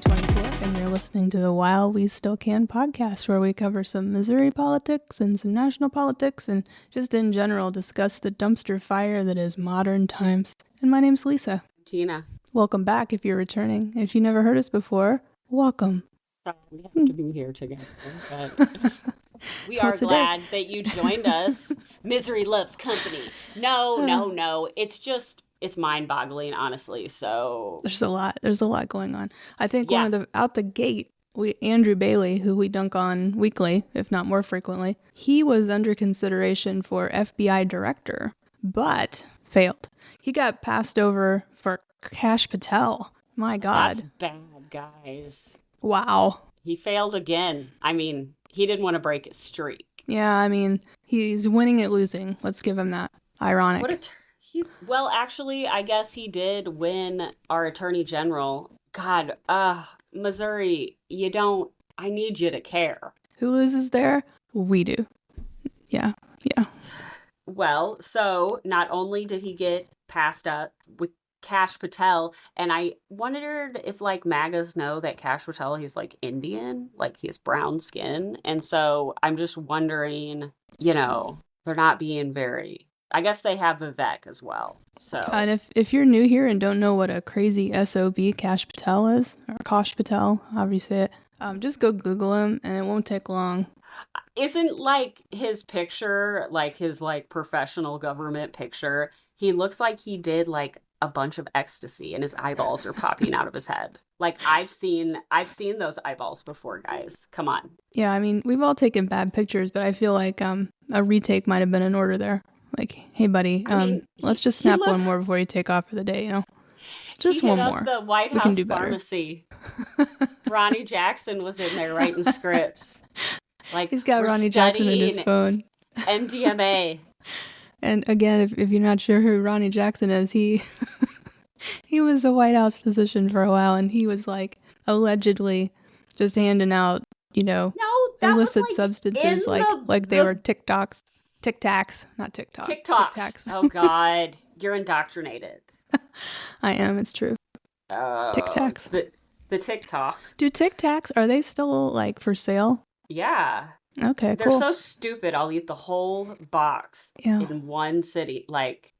2024, and you're listening to the While We Still Can podcast, where we cover some Missouri politics and some national politics, and just in general discuss the dumpster fire that is modern times. And my name's Lisa. Tina. Welcome back if you're returning. If you never heard us before, welcome. So we have to be here together, but we are glad that you joined us. Misery loves company. No. It's mind-boggling, honestly. So there's a lot going on. I think out the gate, Andrew Bailey, who we dunk on weekly, if not more frequently, he was under consideration for FBI director, but failed. He got passed over for Kash Patel. My God. That's bad, guys. Wow. He failed again. I mean, he didn't want to break his streak. Yeah, I mean, he's winning at losing. Let's give him that. Ironic. Well, actually, I guess he did win our attorney general. God, Missouri, I need you to care. Who loses there? We do. Yeah. Well, so not only did he get passed up with Kash Patel, and I wondered if, MAGAs know that Kash Patel, he's, Indian, he has brown skin, and so I'm just wondering, they're not being very... I guess they have Vivek as well. So, and if you're new here and don't know what a crazy SOB Kash Patel is, or Kash Patel, however you say it, just go Google him, and it won't take long. Isn't his picture, his professional government picture? He looks like he did a bunch of ecstasy, and his eyeballs are popping out of his head. I've seen those eyeballs before, guys. Come on. Yeah, I mean, we've all taken bad pictures, but I feel like a retake might have been in order there. Hey, buddy, let's just snap one more before you take off for the day, Just one more. The White House pharmacy. Ronnie Jackson was in there writing scripts. He's got Ronnie Jackson in his phone. MDMA. And again, if you're not sure who Ronnie Jackson is, he was the White House physician for a while, and he was allegedly just handing out, illicit substances they were TikToks. Tic Tacs, not TikTok. TikToks. Oh, God. You're indoctrinated. I am, it's true. Tic Tacs. The TikTok. Do Tic Tacs, are they still, for sale? Yeah. Okay, They're so stupid, I'll eat the whole box in one city.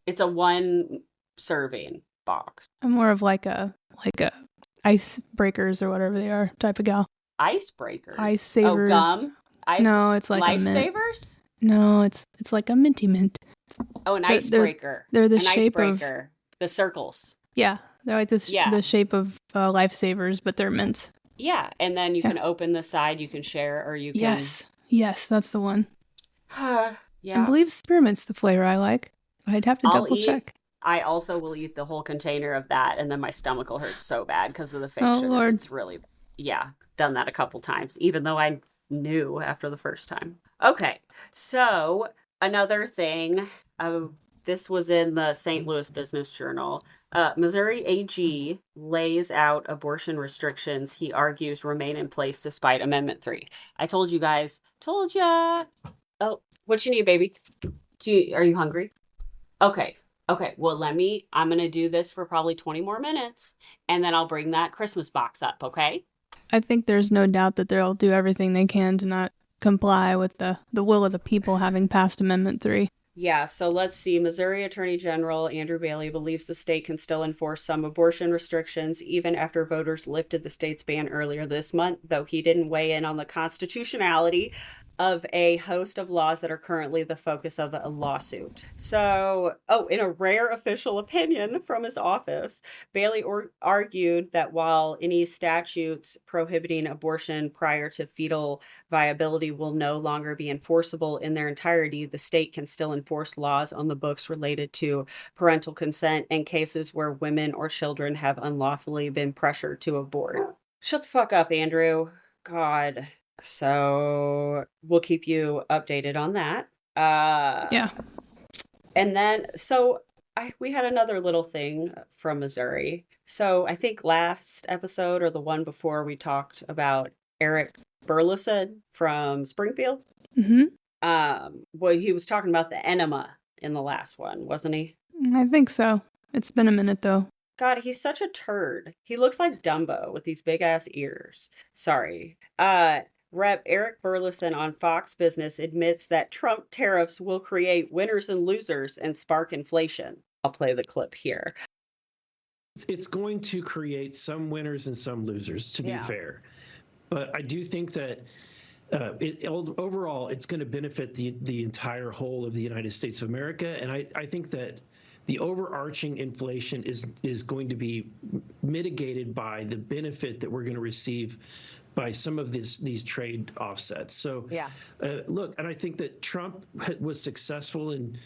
It's a one serving box. I'm more of a icebreakers or whatever they are type of gal. Icebreakers? Ice savers. Oh, gum? No, it's like Lifesavers? No, it's like a minty mint. An icebreaker. They're the shape icebreaker. Of the circles. Yeah, they're the shape of lifesavers, but they're mints. Yeah, and then you can open the side, you can share, or you can... Yes, that's the one. Yeah. I believe spearmint's the flavor I like. I'd have to double check. I also will eat the whole container of that, and then my stomach will hurt so bad because of the fake sugar. Lord. It's really, done that a couple times, even though I knew after the first time. Okay, so another thing, this was in the St. Louis Business Journal. Missouri AG lays out abortion restrictions he argues remain in place despite Amendment 3. I told you guys. Told ya. Oh, what you need, baby? Are you hungry? Okay, well, I'm going to do this for probably 20 more minutes, and then I'll bring that Christmas box up, okay? I think there's no doubt that they'll do everything they can to not comply with the will of the people having passed Amendment 3. Yeah, so let's see. Missouri Attorney General Andrew Bailey believes the state can still enforce some abortion restrictions even after voters lifted the state's ban earlier this month, though he didn't weigh in on the constitutionality of a host of laws that are currently the focus of a lawsuit. So, in a rare official opinion from his office, Bailey argued that while any statutes prohibiting abortion prior to fetal viability will no longer be enforceable in their entirety, the state can still enforce laws on the books related to parental consent in cases where women or children have unlawfully been pressured to abort. Shut the fuck up, Andrew. God. So we'll keep you updated on that. Yeah. And then, we had another little thing from Missouri. So I think last episode or the one before we talked about Eric Burlison from Springfield. Mm-hmm. Well, he was talking about the enema in the last one, wasn't he? I think so. It's been a minute, though. God, he's such a turd. He looks like Dumbo with these big ass ears. Sorry. Rep Eric Burlison on Fox Business admits that Trump tariffs will create winners and losers and spark inflation. I'll play the clip here. It's going to create some winners and some losers, to be fair. But I do think that overall, it's going to benefit the entire whole of the United States of America. And I think that the overarching inflation is going to be mitigated by the benefit that we're going to receive by some of these trade offsets. So look, and I think that Trump was successful in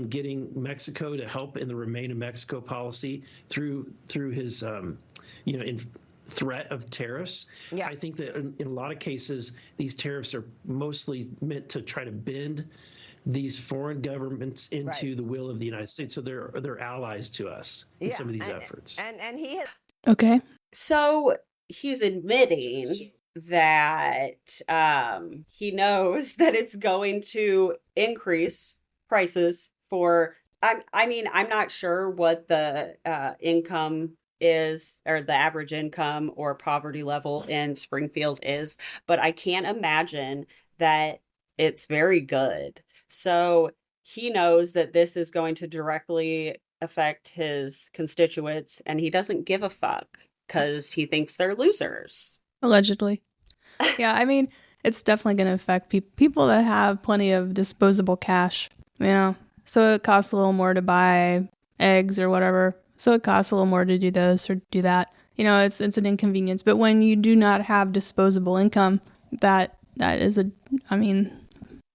getting Mexico to help in the Remain in Mexico policy through his in threat of tariffs. I think that in a lot of cases, these tariffs are mostly meant to try to bend these foreign governments into the will of the United States. So they're allies to us in some of these efforts. And he has... Okay. So he's admitting that he knows that it's going to increase prices for, I mean, I'm not sure what the income is, or the average income or poverty level in Springfield is, but I can't imagine that it's very good. So he knows that this is going to directly affect his constituents, and he doesn't give a fuck because he thinks they're losers. Allegedly. Yeah, I mean, it's definitely going to affect people that have plenty of disposable cash, So it costs a little more to buy eggs or whatever. So it costs a little more to do this or do that. It's an inconvenience. But when you do not have disposable income, that is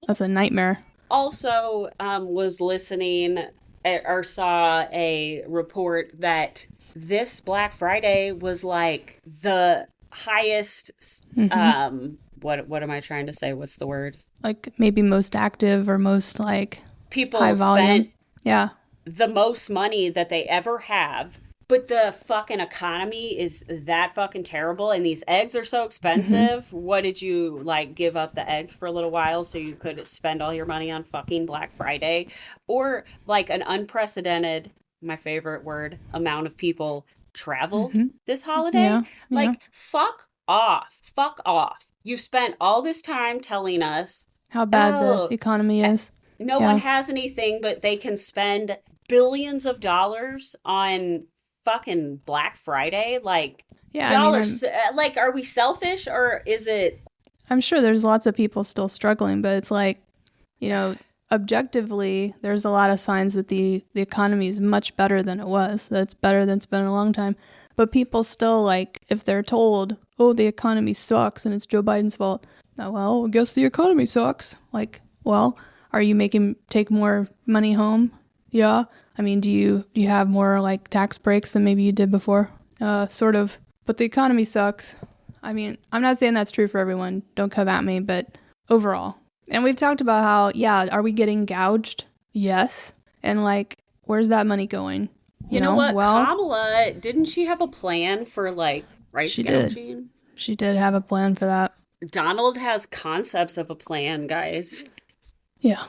that's a nightmare. Also, was listening or saw a report that this Black Friday was like the highest, what am I trying to say? What's the word? Like maybe most active or most like people high volume. Spent the most money that they ever have. But the fucking economy is that fucking terrible, and these eggs are so expensive. What did you, give up the eggs for a little while so you could spend all your money on fucking Black Friday? Or, an unprecedented, my favorite word, amount of people traveled this holiday? Fuck off. Fuck off. You spent all this time telling us how bad the economy is. No one has anything, but they can spend billions of dollars on fucking Black Friday. Y'all are are we selfish, or is it? I'm sure there's lots of people still struggling, but it's objectively, there's a lot of signs that the economy is much better than it was. That's better than it's been in a long time. But people still, if they're told, oh, the economy sucks and it's Joe Biden's fault. Oh, well, I guess the economy sucks. Well, are you take more money home? Yeah. I mean, do you have more tax breaks than maybe you did before? Sort of. But the economy sucks. I mean, I'm not saying that's true for everyone. Don't come at me, but overall. And we've talked about how, are we getting gouged? Yes. And where's that money going? You know what? Well, Kamala, didn't she have a plan for rice gouging? She did have a plan for that. Donald has concepts of a plan, guys. Yeah.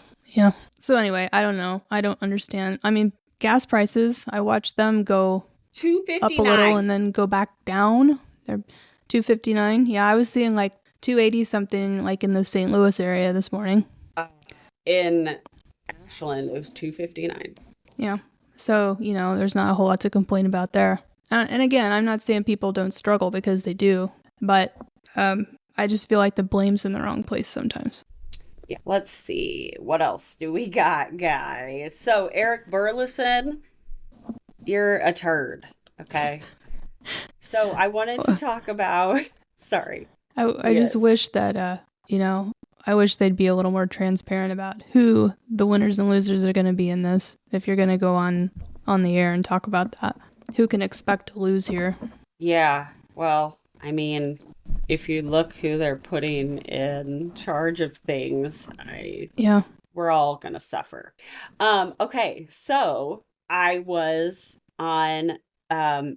So anyway, I don't know. I don't understand. I mean, gas prices, I watched them go $2.59 up a little and then go back down. They're $2.59. Yeah, I was seeing $2.80 something in the St. Louis area this morning. In Ashland, it was $2.59. Yeah. So, there's not a whole lot to complain about there. And again, I'm not saying people don't struggle, because they do. But I just feel like the blame's in the wrong place sometimes. Yeah, let's see. What else do we got, guys? So, Eric Burlison, you're a turd, okay? So, I wanted to talk about... Sorry. I just wish that, I wish they'd be a little more transparent about who the winners and losers are going to be in this. If you're going to go on the air and talk about that. Who can expect to lose here? Yeah, well, I mean... If you look who they're putting in charge of things, we're all going to suffer. Okay, so I was on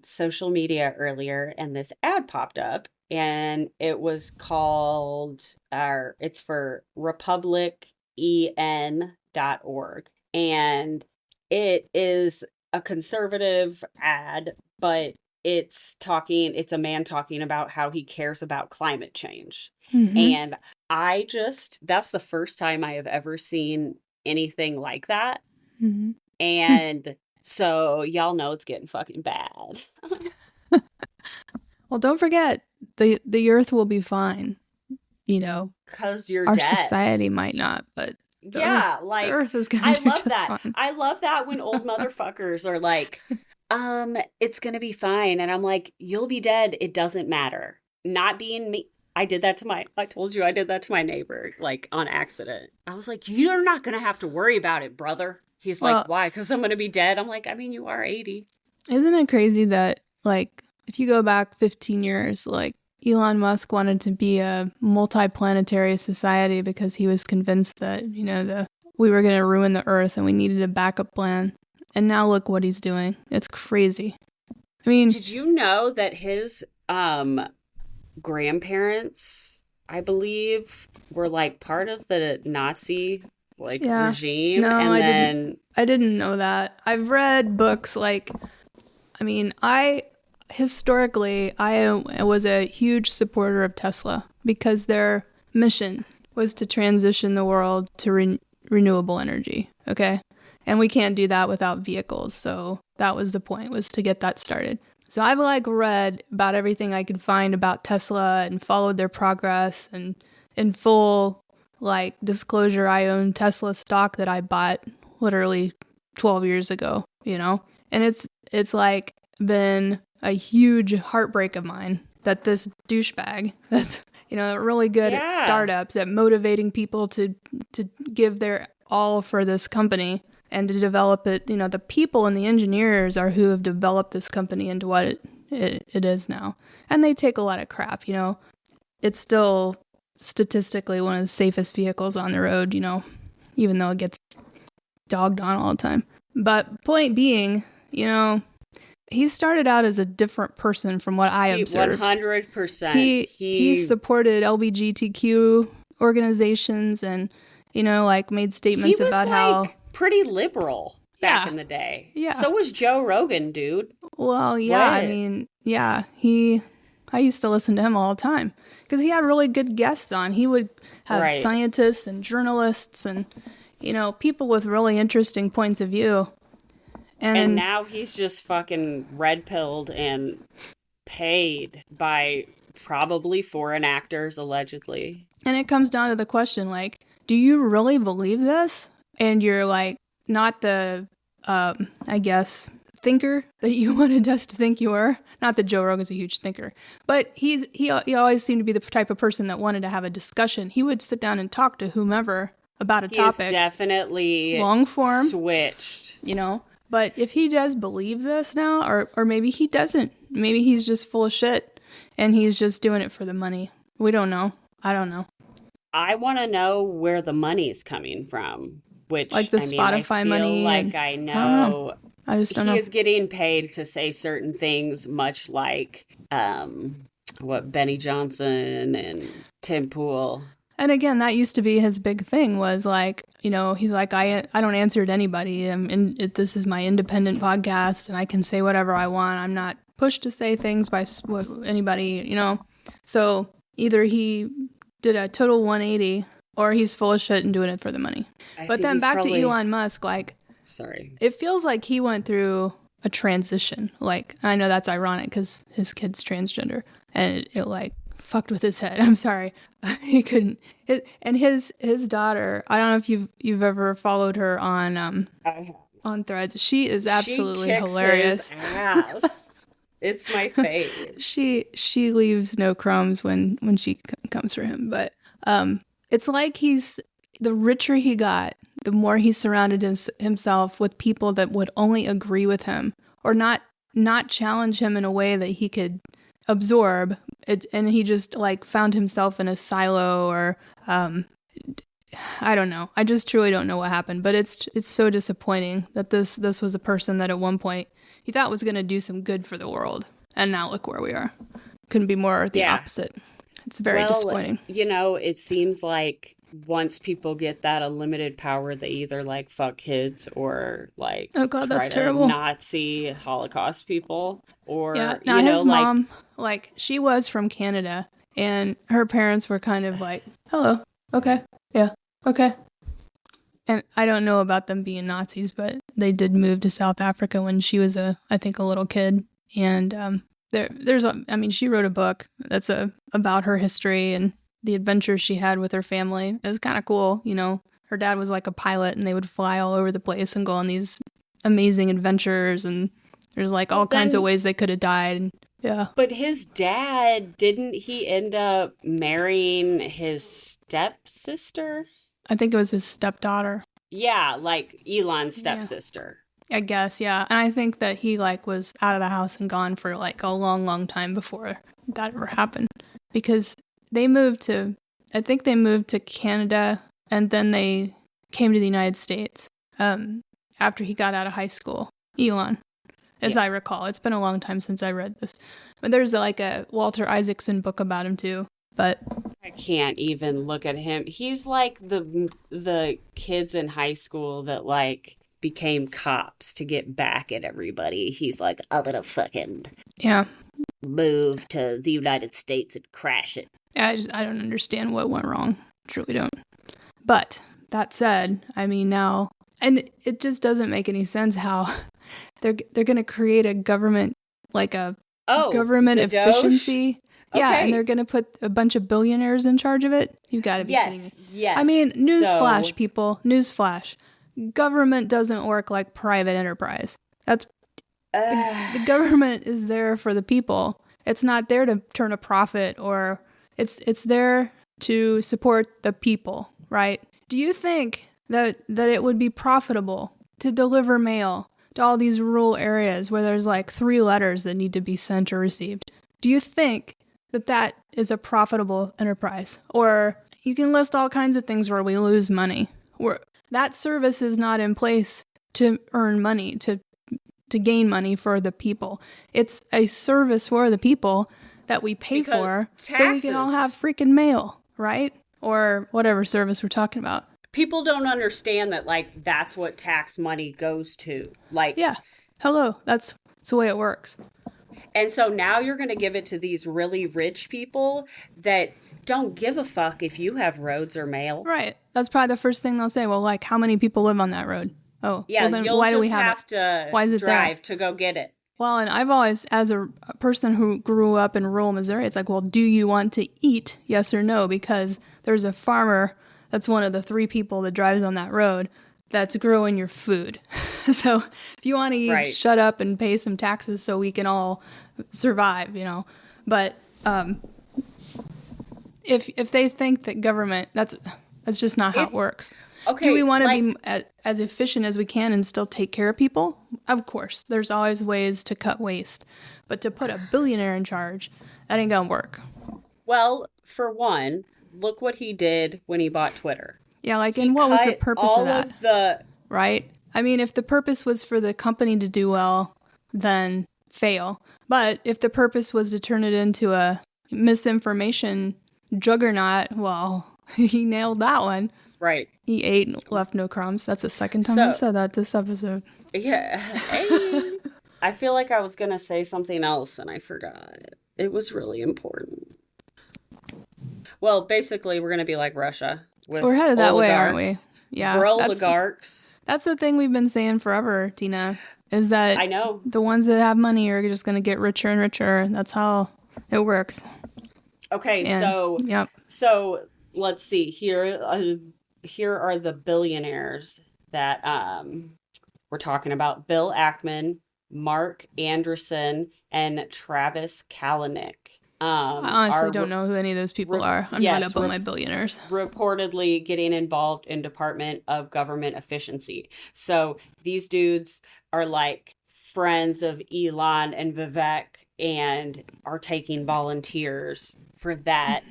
social media earlier, and this ad popped up, and it was called, it's for republicen.org, and it is a conservative ad, but it's a man talking about how he cares about climate change. Mm-hmm. And that's the first time I have ever seen anything like that. Mm-hmm. And so y'all know it's getting fucking bad. Well, don't forget, the earth will be fine. You know, because you're our dead. Society might not, but the earth is going to do just fine. I love that when old motherfuckers are like, it's gonna be fine, and I'm like, you'll be dead. It doesn't matter. Not being me. I told you I did that to my neighbor, like, on accident. I was like, you're not gonna have to worry about it, brother. He's like, why? Because I'm gonna be dead. I'm like, I mean, you are 80. Isn't it crazy that, like, if you go back 15 years, like, Elon Musk wanted to be a multi-planetary society because he was convinced that, you know, we were going to ruin the earth and we needed a backup plan. And now look what he's doing. It's crazy. I mean, did you know that his grandparents, I believe, were like part of the Nazi regime? No, I didn't know that. I've read books historically, I was a huge supporter of Tesla because their mission was to transition the world to renewable energy, okay? And we can't do that without vehicles, so that was the point, was to get that started. So I've read about everything I could find about Tesla and followed their progress, and in full disclosure, I own Tesla stock that I bought literally 12 years ago, you know? And it's been a huge heartbreak of mine that this douchebag that's, you know, really good at startups, at motivating people to give their all for this company and to develop it. You know, the people and the engineers are who have developed this company into what it is now. And they take a lot of crap, you know. It's still statistically one of the safest vehicles on the road, you know, even though it gets dogged on all the time. But point being, you know, he started out as a different person from what I observed. 100%. He supported LGBTQ organizations and, you know, made statements about how... pretty liberal back in the day. Yeah. So was Joe Rogan, dude. Well, yeah, what? I mean, yeah, I used to listen to him all the time because he had really good guests on. He would have scientists and journalists and, you know, people with really interesting points of view. And now he's just fucking red-pilled and paid by probably foreign actors, allegedly. And it comes down to the question, do you really believe this? And you're, not the, I guess, thinker that you wanted us to think you were. Not that Joe Rogan's a huge thinker. But he always seemed to be the type of person that wanted to have a discussion. He would sit down and talk to whomever about a topic. He's definitely long form. Switched. You know? But if he does believe this now, or maybe he doesn't, maybe he's just full of shit and he's just doing it for the money. We don't know. I don't know. I want to know where the money's coming from, which the Spotify money. I know. I just don't know. He is getting paid to say certain things, much like what Benny Johnson and Tim Pool. And again, that used to be his big thing was you know, he's like, I don't answer to anybody. This is my independent podcast and I can say whatever I want. I'm not pushed to say things by anybody, you know. So either he did a total 180 or he's full of shit and doing it for the money. But then back to Elon Musk, sorry. It feels like he went through a transition. I know that's ironic because his kid's transgender and it fucked with his head. I'm sorry. He couldn't. And his daughter, I don't know if you've ever followed her on Threads. She is absolutely hilarious. His ass. It's my fave. She leaves no crumbs when she comes for him. But it's like the richer he got, the more he surrounded himself with people that would only agree with him or not challenge him in a way that he could absorb it, and he just found himself in a silo or I don't know. I just truly don't know what happened, but it's so disappointing that this was a person that at one point he thought was going to do some good for the world, and now look where we are. Couldn't be more the opposite. It's very disappointing. You know, it seems like once people get that unlimited power, they either like fuck kids or like oh god, try that's to terrible. Nazi Holocaust people, or Yeah, now his mom, like she was from Canada, and her parents were kind of like, "Hello, okay, yeah, okay." And I don't know about them being Nazis, but they did move to South Africa when she was I think a little kid, and she wrote a book that's about her history and the adventures she had with her family. It was kind of cool, Her dad was like a pilot, and they would fly all over the place and go on these amazing adventures, and there's like all kinds of ways they could have died. And, yeah. But his dad, didn't he end up marrying his stepsister? I think it was his stepdaughter. Yeah, like Elon's stepsister. Yeah. I guess, yeah. And I think that he like was out of the house and gone for like a long, long time before that ever happened. Because they moved to Canada, and then they came to the United States after he got out of high school, Elon, as I recall. It's been a long time since I read this. But there's like a Walter Isaacson book about him too. But I can't even look at him. He's like the kids in high school that like became cops to get back at everybody. He's like, I'm gonna fucking move to the United States and crash it. I don't understand what went wrong. Truly don't. But that said, I mean now, and it just doesn't make any sense how they're gonna create a government, like a government efficiency. Doge? Yeah, okay. And they're going to put a bunch of billionaires in charge of it? You've got to be kidding me. Yes. I mean, newsflash, people. Newsflash. Government doesn't work like private enterprise. The government is there for the people. It's not there to turn a profit, or it's there to support the people, right? Do you think that it would be profitable to deliver mail to all these rural areas where there's like 3 letters that need to be sent or received? Do you think that is a profitable enterprise? Or you can list all kinds of things where we lose money. Where that service is not in place to earn money, to gain money for the people. It's a service for the people that we pay for so we can all have freaking mail, right? Or whatever service we're talking about. People don't understand that, like, that's what tax money goes to. Like, yeah. Hello. That's the way it works. And so now you're going to give it to these really rich people that don't give a fuck if you have roads or mail. Right. That's probably the first thing they'll say. Well, like, how many people live on that road? Oh, yeah. Well, then you'll why just do we have to why is it drive there? To go get it. Well, and I've always, as a person who grew up in rural Missouri, it's like, well, do you want to eat? Yes or no? Because there's a farmer that's one of the 3 people that drives on that road that's growing your food. So if you want to eat, right. Shut up and pay some taxes so we can all survive, But if they think that government, that's just not how it works. Okay, do we want to be as efficient as we can and still take care of people? Of course. There's always ways to cut waste. But to put a billionaire in charge, that ain't gonna work. Well, for one, look what he did when he bought Twitter. Yeah, like, and what was the purpose of that? Right? I mean, if the purpose was for the company to do well, then fail. But if the purpose was to turn it into a misinformation juggernaut, well, he nailed that one. Right. He ate and left no crumbs. That's the second time I said that this episode. Yeah. Hey. I feel like I was going to say something else and I forgot. It was really important. Well, basically, we're going to be like Russia. We're headed that way, aren't we? Yeah. We're oligarchs. That's the thing we've been saying forever, Tina, is that I know the ones that have money are just going to get richer and richer. That's how it works. Okay, so let's see. Here are the billionaires that we're talking about. Bill Ackman, Mark Anderson, and Travis Kalanick. I honestly don't know who any of those people are. I'm not up on my billionaires. Reportedly getting involved in Department of Government Efficiency. So these dudes are like friends of Elon and Vivek and are taking volunteers for that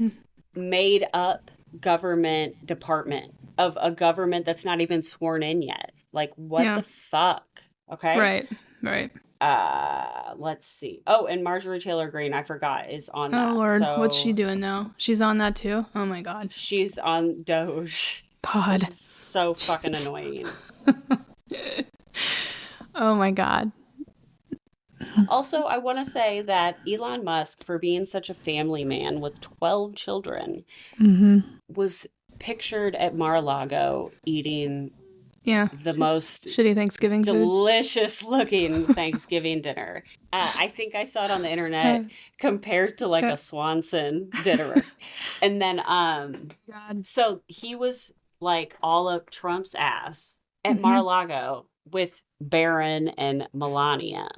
made up government department of a government that's not even sworn in yet. Like, what the fuck? Okay? Right. Let's see. Oh, and Marjorie Taylor Greene, I forgot, is on that. Oh, Lord. So What's she doing now? She's on that too? Oh, my God. she's on Doge. God. This is so fucking annoying. Oh, my God. Also, I want to say that Elon Musk, for being such a family man with 12 children, was pictured at Mar-a-Lago eating the most shitty Thanksgiving delicious looking Thanksgiving dinner. I think I saw it on the internet compared to like a Swanson dinner. And then, so he was like all up Trump's ass at Mar-a-Lago with Barron and Melania.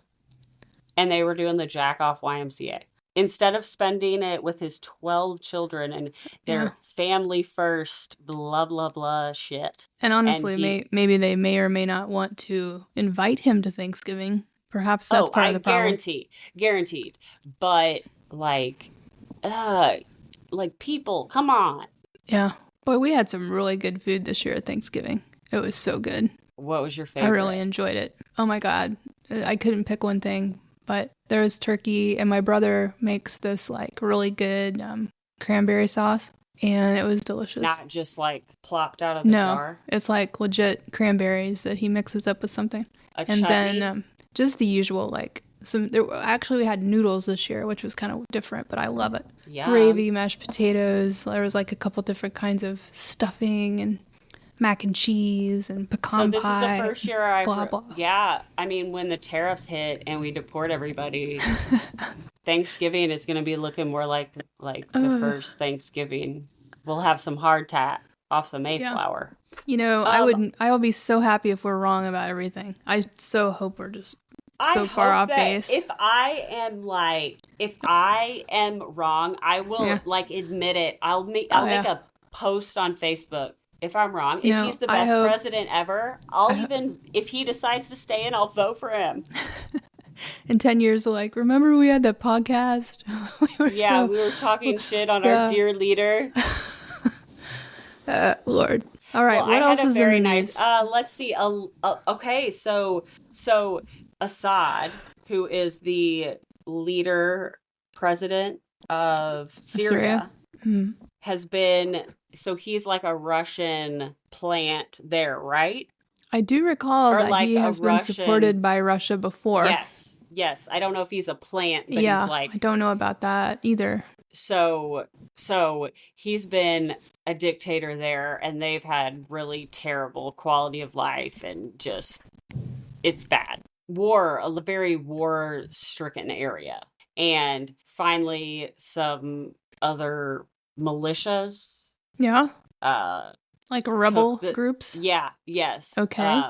And they were doing the jack off YMCA. Instead of spending it with his 12 children and their family first, blah, blah, blah shit. And honestly, maybe they may or may not want to invite him to Thanksgiving. Perhaps that's part of the problem. Guaranteed. But, people, come on. Yeah. Boy, we had some really good food this year at Thanksgiving. It was so good. What was your favorite? I really enjoyed it. Oh, my God. I couldn't pick one thing. But there was turkey, and my brother makes this really good cranberry sauce, and it was delicious. Not just plopped out of the jar? No, it's legit cranberries that he mixes up with something. And then just the usual, we had noodles this year, which was kind of different, but I love it. Yeah. Gravy, mashed potatoes. There was a couple different kinds of stuffing and mac and cheese and pecan pie. So this is the first year blah, blah. Yeah, I mean, when the tariffs hit and we deport everybody, Thanksgiving is going to be looking more like the first Thanksgiving. We'll have some hardtack off the Mayflower. Yeah. I would be so happy if we're wrong about everything. I so hope we're just so far off base. If I am wrong, I will admit it. I'll make a post on Facebook. If I'm wrong, if he's the best president ever, if he decides to stay in, I'll vote for him. In 10 years, remember we had that podcast? We were talking shit on our dear leader. Lord. All right, what else is in the news? Let's see. Okay, so Assad, who is the president of Syria. Has been, so he's a Russian plant there, right? I do recall that he has been supported by Russia before. Yes. I don't know if he's a plant, but he's I don't know about that either. So he's been a dictator there, and they've had really terrible quality of life, and just, it's bad. A very war-stricken area. And finally, some other militias. Yeah. Rebel groups? Yeah, yes. Okay.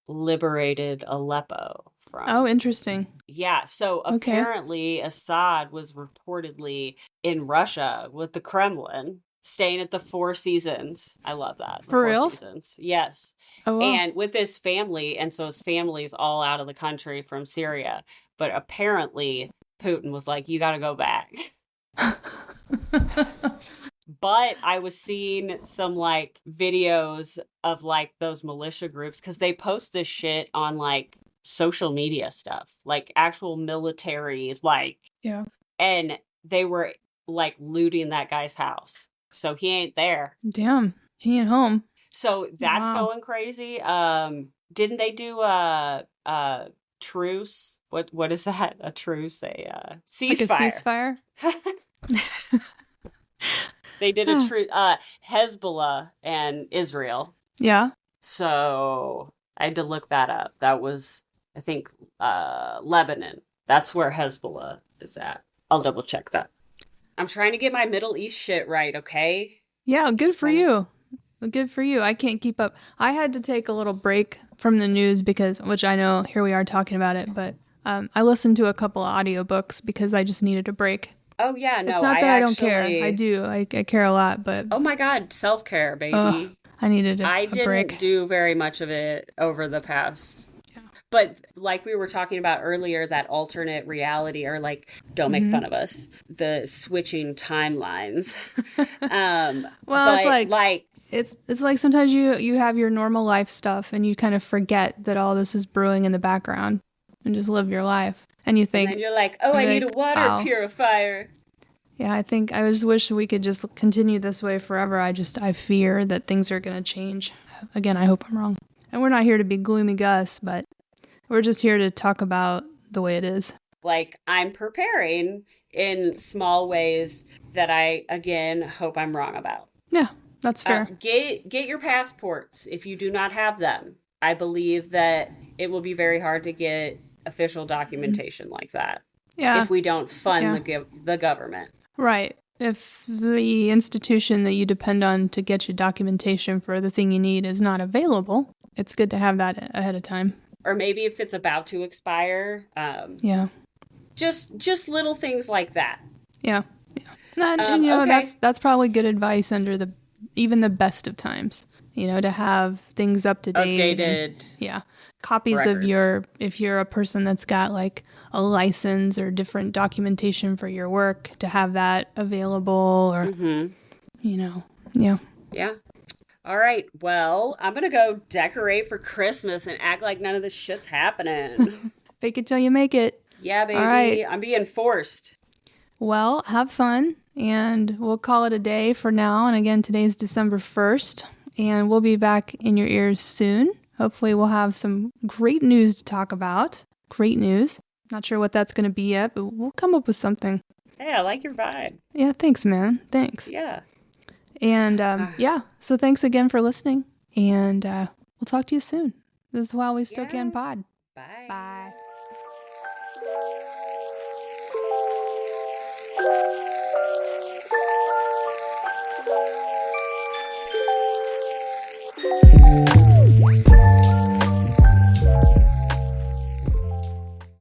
Liberated Aleppo from. Oh, interesting. Yeah, so apparently Assad was reportedly in Russia with the Kremlin, staying at the Four Seasons. I love that. For real? Seasons. Yes. Oh, wow. And with his family, and so his family's all out of the country from Syria. But apparently Putin was like, you got to go back. But I was seeing some videos of those militia groups, because they post this shit on social media stuff, actual military, and they were looting that guy's house, so he ain't there. Damn, he ain't home. So that's going crazy. Didn't they do a truce? What is that? A truce? A ceasefire? A ceasefire? They did a truce. Hezbollah and Israel. Yeah. So I had to look that up. That was, I think, Lebanon. That's where Hezbollah is at. I'll double check that. I'm trying to get my Middle East shit right, okay? Yeah, good for you. Good for you. I can't keep up. I had to take a little break from the news which I know here we are talking about it, but I listened to a couple of audiobooks because I just needed a break. Oh, yeah, no. It's not that I don't care. I do. I care a lot, but... Oh, my God. Self-care, baby. I needed a break. I didn't do very much of it over the past... Yeah. But we were talking about earlier, that alternate reality, or don't make fun of us, the switching timelines. Well, it's like sometimes you have your normal life stuff and you kind of forget that all this is brewing in the background. and just live your life. And you think... And then you're like, oh, I need a water purifier. Yeah, I think I just wish we could just continue this way forever. I fear that things are going to change. Again, I hope I'm wrong. And we're not here to be gloomy Gus, but we're just here to talk about the way it is. Like, I'm preparing in small ways that I, again, hope I'm wrong about. Yeah, that's fair. Get your passports if you do not have them. I believe that it will be very hard to get official documentation like that. Yeah. If we don't fund the government. Right. If the institution that you depend on to get you documentation for the thing you need is not available, it's good to have that ahead of time. Or maybe if it's about to expire. Yeah. Just little things like that. Yeah. And you know, that's probably good advice under even the best of times. You know, to have things up to date. Updated. Copies records. of if you're a person that's got like a license or different documentation for your work, to have that available, or, you know, yeah. Yeah. All right. Well, I'm going to go decorate for Christmas and act like none of this shit's happening. Fake it till you make it. Yeah, baby. All right. I'm being forced. Well, have fun, and we'll call it a day for now. And again, today's December 1st, and we'll be back in your ears soon. Hopefully we'll have some great news to talk about. Great news. Not sure what that's going to be yet, but we'll come up with something. Hey, I like your vibe. Yeah, thanks, man. Thanks. Yeah. And so thanks again for listening, and we'll talk to you soon. This is While We Still Can Pod. Bye. Bye.